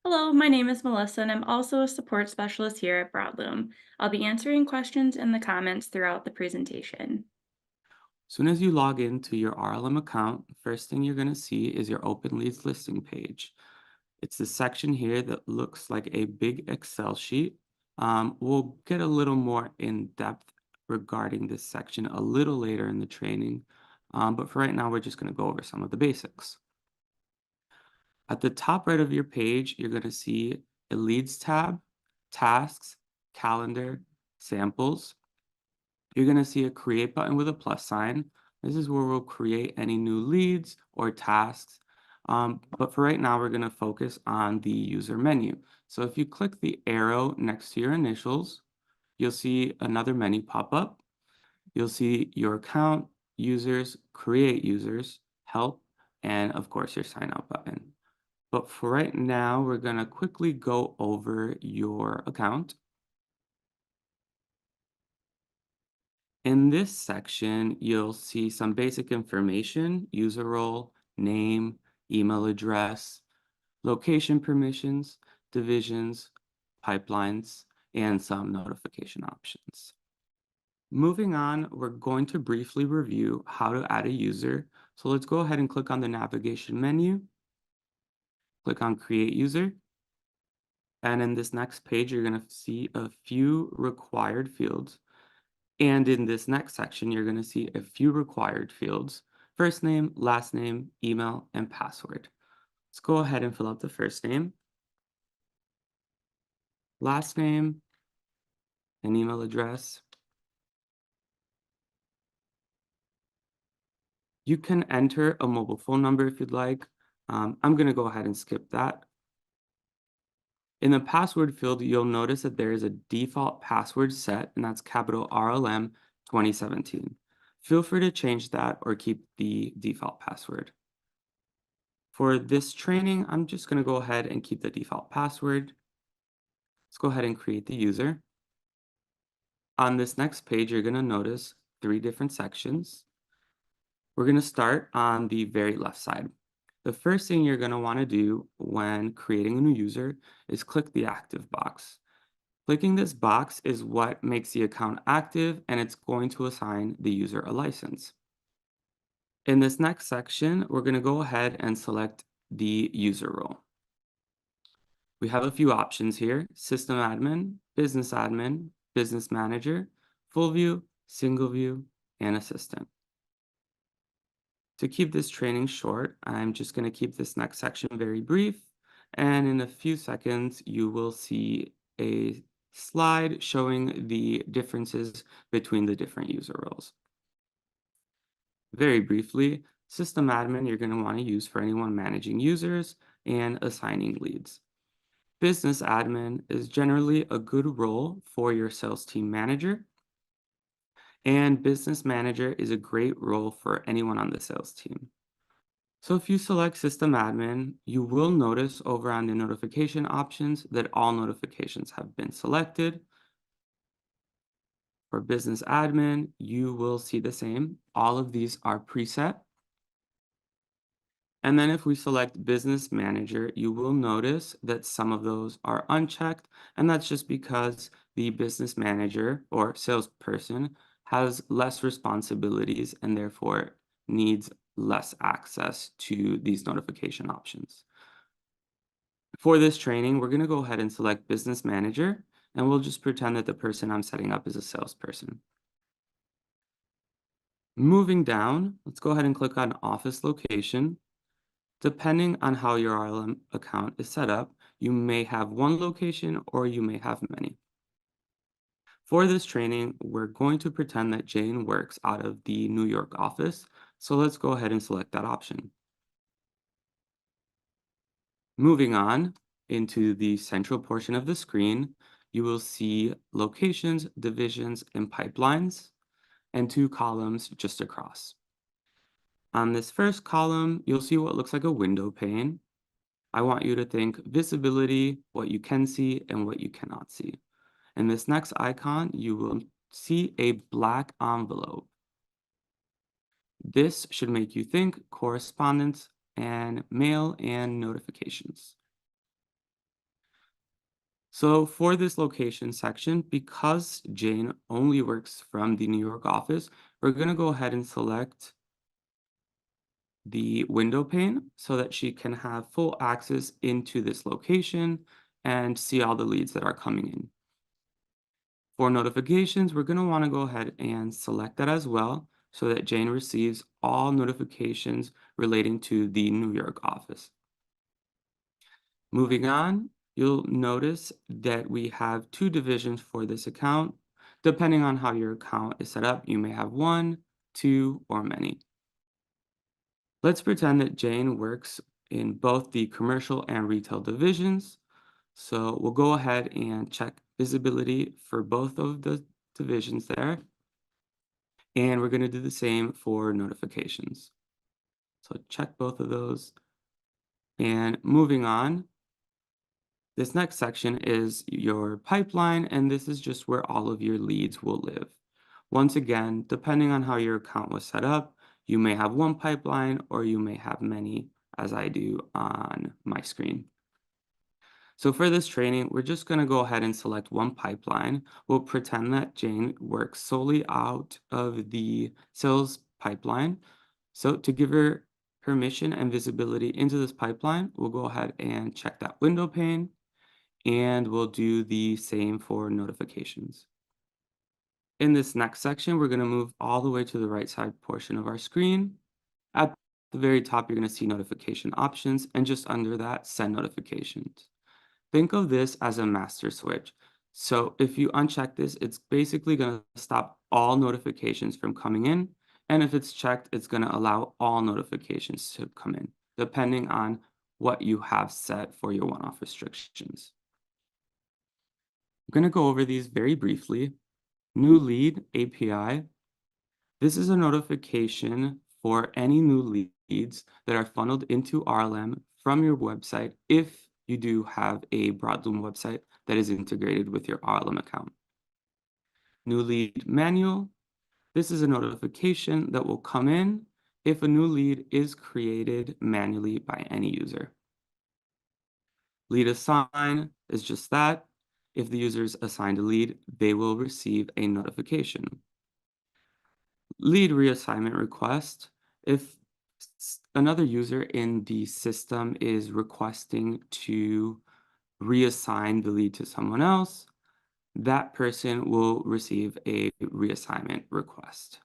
Hello, my name is Melissa, and I'm also a support specialist here at Broadloom. I'll be answering questions in the comments throughout the presentation. As soon as you log into your RLM account, first thing you're going to see is your Open Leads listing page. It's the section here that looks like a big Excel sheet. We'll get a little more in depth regarding this section a little later in the training, but for right now, we're just going to go over some of the basics. At the top right of your page, you're going to see a Leads tab, Tasks, Calendar, Samples. You're going to see a Create button with a plus sign. This is where we'll create any new leads or tasks. But for right now, we're going to focus on the user menu. So if you click the arrow next to your initials, you'll see another menu pop up. You'll see your account, users, create users, help, and of course your sign up button. But for right now, we're going to quickly go over your account. In this section, you'll see some basic information: user role, name, email address, location permissions, divisions, pipelines, and some notification options. Moving on, we're going to briefly review how to add a user. So let's go ahead and click on the navigation menu, click on Create User. And in this next page, you're going to see a few required fields. And in this next section, you're going to see a few required fields: first name, last name, email, and password. Let's go ahead and fill out the first name, last name, and email address. You can enter a mobile phone number if you'd like. I'm going to go ahead and skip that. In the password field, you'll notice that there is a default password set, and that's capital RLM 2017. Feel free to change that or keep the default password. For this training, I'm just going to go ahead and keep the default password. Let's go ahead and create the user. On this next page, you're going to notice 3 different sections. We're going to start on the very left side. The first thing you're going to want to do when creating a new user is click the active box. Clicking this box is what makes the account active, and it's going to assign the user a license. In this next section, we're going to go ahead and select the user role. We have a few options here: system admin, business manager, full view, single view, and assistant. To keep this training short, I'm just going to keep this next section very brief, and in a few seconds, you will see a slide showing the differences between the different user roles. Very briefly, system admin you're going to want to use for anyone managing users and assigning leads. Business admin is generally a good role for your sales team manager, and business manager is a great role for anyone on the sales team. So if you select system admin, you will notice over on the notification options that all notifications have been selected. For business admin, you will see the same. All of these are preset. And then if we select business manager, you will notice that some of those are unchecked, and that's just because the business manager or salesperson has less responsibilities and therefore needs less access to these notification options. For this training, we're going to go ahead and select business manager, and we'll just pretend that the person I'm setting up is a salesperson. Moving down, let's go ahead and click on office location. Depending on how your RLM account is set up, you may have one location or you may have many. For this training, we're going to pretend that Jane works out of the New York office, so let's go ahead and select that option. Moving on into the central portion of the screen, you will see locations, divisions, and pipelines, and 2 columns just across. On this first column, you'll see what looks like a window pane. I want you to think visibility, what you can see and what you cannot see. In this next icon, you will see a black envelope. This should make you think correspondence and mail and notifications. So for this location section, because Jane only works from the New York office, we're going to go ahead and select the window pane so that she can have full access into this location and see all the leads that are coming in. For notifications, we're going to want to go ahead and select that as well so that Jane receives all notifications relating to the New York office. Moving on, you'll notice that we have two divisions for this account. Depending on how your account is set up, you may have one, two, or many. Let's pretend that Jane works in both the commercial and retail divisions. So we'll go ahead and check visibility for both of the divisions there. And we're going to do the same for notifications. So check both of those. And moving on, this next section is your pipeline, and this is just where all of your leads will live. Once again, depending on how your account was set up, you may have one pipeline or you may have many, as I do on my screen. So for this training, we're just going to go ahead and select one pipeline. We'll pretend that Jane works solely out of the sales pipeline. So to give her permission and visibility into this pipeline, we'll go ahead and check that window pane, and we'll do the same for notifications. In this next section, we're going to move all the way to the right side portion of our screen. At the very top, you're going to see notification options, and just under that, send notifications. Think of this as a master switch. So if you uncheck this, it's basically going to stop all notifications from coming in. And if it's checked, it's going to allow all notifications to come in, depending on what you have set for your one-off restrictions. I'm going to go over these very briefly. New lead API. This is a notification for any new leads that are funneled into RLM from your website if you do have a Broadloom website that is integrated with your RLM account. New lead manual. This is a notification that will come in if a new lead is created manually by any user. Lead assign is just that. If the user is assigned a lead, they will receive a notification. Lead reassignment request. If another user in the system is requesting to reassign the lead to someone else, that person will receive a reassignment request.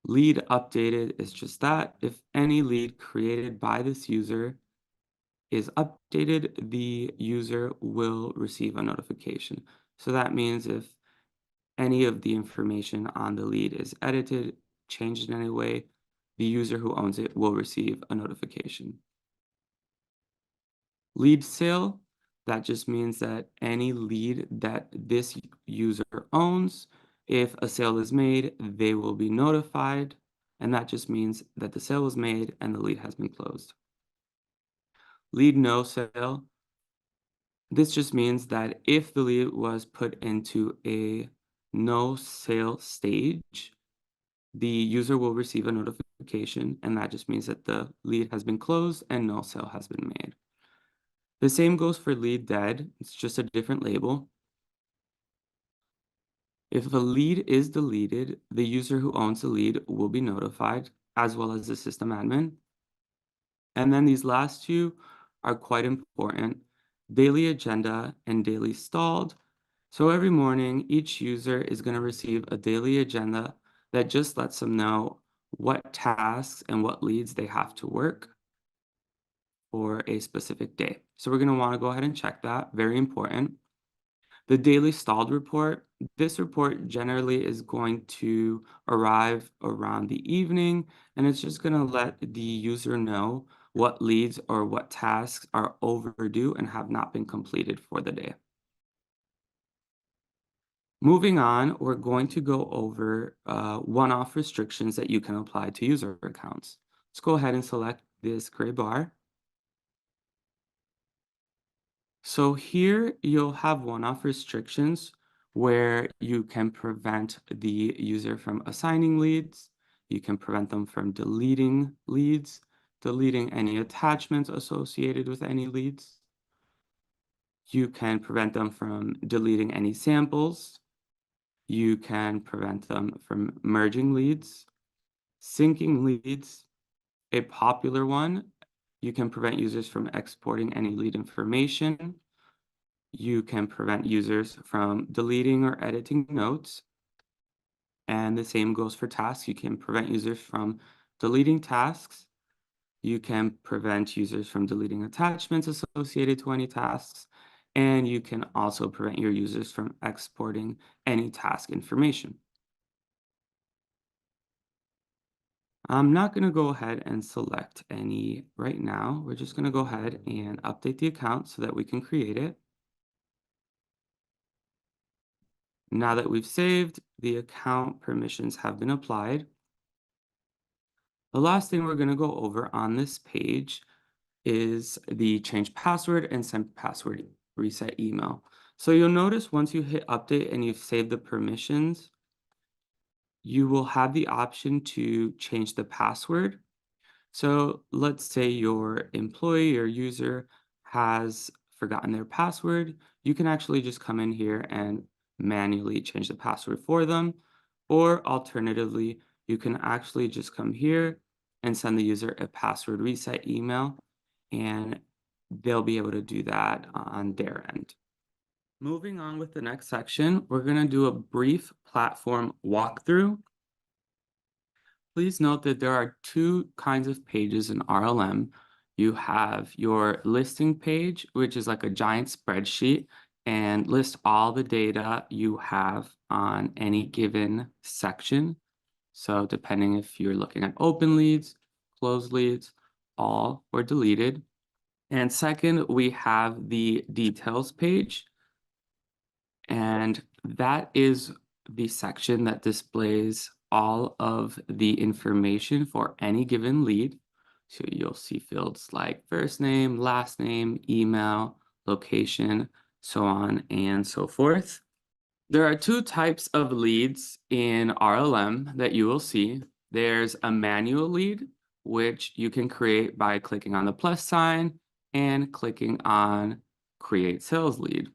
Lead updated is just that. If any lead created by this user is updated, the user will receive a notification. So that means if any of the information on the lead is edited, changed in any way, the user who owns it will receive a notification. Lead sale, that just means that any lead that this user owns, if a sale is made, they will be notified, and that just means that the sale was made and the lead has been closed. Lead no sale, this just means that if the lead was put into a no sale stage, the user will receive a notification, and that just means that the lead has been closed and no sale has been made. The same goes for lead dead. It's just a different label. If a lead is deleted, the user who owns the lead will be notified, as well as the system admin. And then these last two are quite important: daily agenda and daily stalled. So every morning, each user is going to receive a daily agenda that just lets them know what tasks and what leads they have to work for a specific day. So we're going to want to go ahead and check that. Very important. The daily stalled report. This report generally is going to arrive around the evening, and it's just going to let the user know what leads or what tasks are overdue and have not been completed for the day. Moving on, we're going to go over one-off restrictions that you can apply to user accounts. Let's go ahead and select this gray bar. So here you'll have one-off restrictions where you can prevent the user from assigning leads. You can prevent them from deleting leads, deleting any attachments associated with any leads. You can prevent them from deleting any samples. You can prevent them from merging leads, syncing leads. A popular one, you can prevent users from exporting any lead information. You can prevent users from deleting or editing notes. And the same goes for tasks. You can prevent users from deleting tasks. You can prevent users from deleting attachments associated to any tasks. And you can also prevent your users from exporting any task information. I'm not going to go ahead and select any right now. We're just going to go ahead and update the account so that we can create it. Now that we've saved, the account permissions have been applied. The last thing we're going to go over on this page is the change password and send password reset email. So you'll notice once you hit update and you've saved the permissions, you will have the option to change the password. So let's say your employee or user has forgotten their password. You can actually just come in here and manually change the password for them. Or alternatively, you can actually just come here and send the user a password reset email, and they'll be able to do that on their end. Moving on with the next section, we're going to do a brief platform walkthrough. Please note that there are two kinds of pages in RLM. You have your listing page, which is like a giant spreadsheet and lists all the data you have on any given section. So depending if you're looking at open leads, closed leads, all or deleted. And second, we have the details page. And that is the section that displays all of the information for any given lead. So you'll see fields like first name, last name, email, location, so on and so forth. There are two types of leads in RLM that you will see. There's a manual lead, which you can create by clicking on the plus sign and clicking on Create Sales Lead.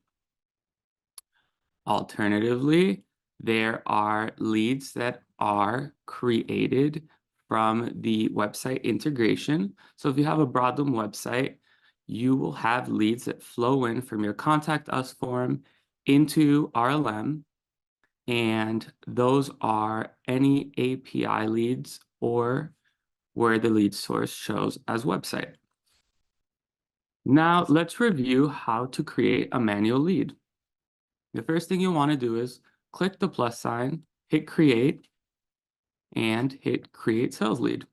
Alternatively, there are leads that are created from the website integration. So if you have a Broadloom website, you will have leads that flow in from your Contact Us form into RLM, and those are any API leads or where the lead source shows as website. Now let's review how to create a manual lead. The first thing you want to do is click the plus sign, hit create, and hit create sales lead.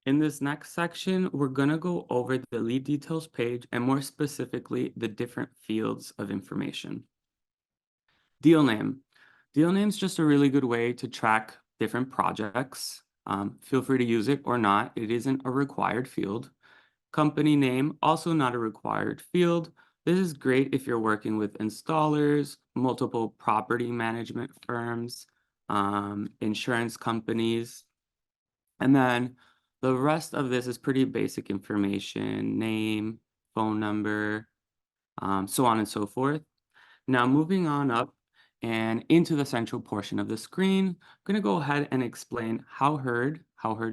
In this next section, we're going to go over the lead details page and more specifically, the different fields of information. Deal name. Deal name is just a really good way to track different projects. Feel free to use it or not. It isn't a required field. Company name, also not a required field. This is great if you're working with installers, multiple property management firms, insurance companies. And then the rest of this is pretty basic information, name, phone number, so on and so forth. Now moving on up and into the central portion of the screen, I'm going to go ahead and explain how heard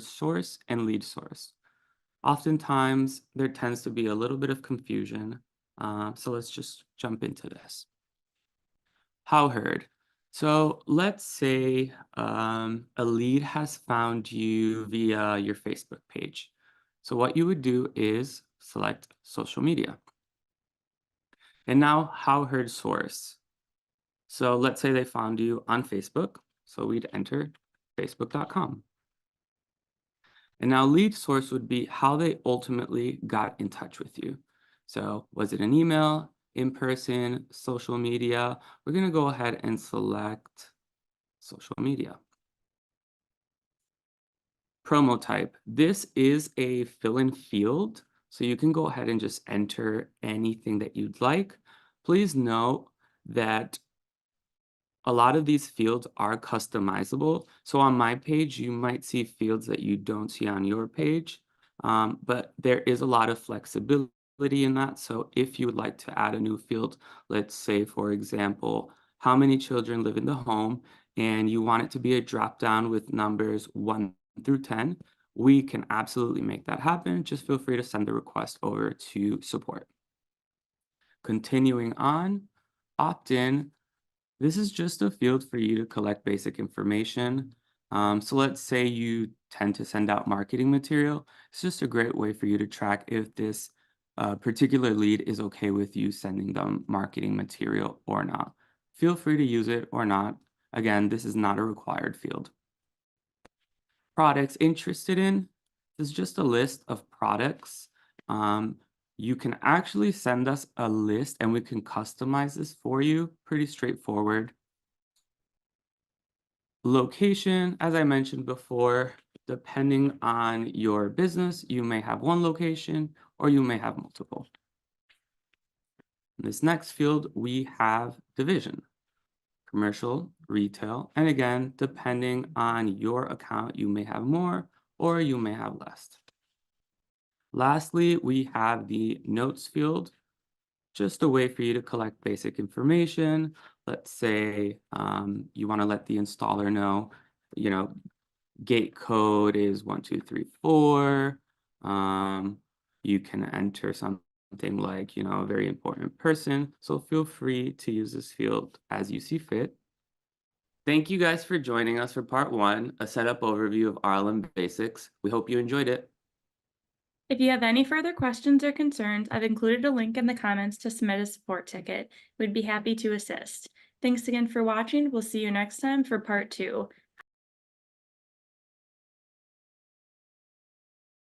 source, and lead source. Oftentimes, there tends to be a little bit of confusion. So let's just jump into this. How heard. So let's say a lead has found you via your Facebook page. So what you would do is select social media. And now how heard source. So let's say they found you on Facebook. So we'd enter facebook.com. And now lead source would be how they ultimately got in touch with you. So was it an email, in person, social media? We're going to go ahead and select social media. Promo type. This is a fill-in field. So you can go ahead and just enter anything that you'd like. Please note that a lot of these fields are customizable. So on my page, you might see fields that you don't see on your page, but there is a lot of flexibility in that. So if you would like to add a new field, let's say, for example, how many children live in the home, and you want it to be a drop down with numbers 1 through 10, we can absolutely make that happen. Just feel free to send the request over to support. Continuing on, opt in. This is just a field for you to collect basic information. So let's say you tend to send out marketing material. It's just a great way for you to track if this particular lead is okay with you sending them marketing material or not. Feel free to use it or not. Again, this is not a required field. Products interested in. This is just a list of products. Um, you can actually send us a list and we can customize this for you. Pretty straightforward. Location, as I mentioned before, depending on your business, you may have one location or you may have multiple. In this next field, we have division, commercial, retail, and again, depending on your account, you may have more or you may have less. Lastly, we have the notes field, just a way for you to collect basic information. Let's say you want to let the installer know, you know, gate code is 1234. You can enter something like, a very important person. So feel free to use this field as you see fit. Thank you guys for joining us for part one, a setup overview of RLM basics. We hope you enjoyed it. If you have any further questions or concerns, I've included a link in the comments to submit a support ticket. We'd be happy to assist. Thanks again for watching. We'll see you next time for part two.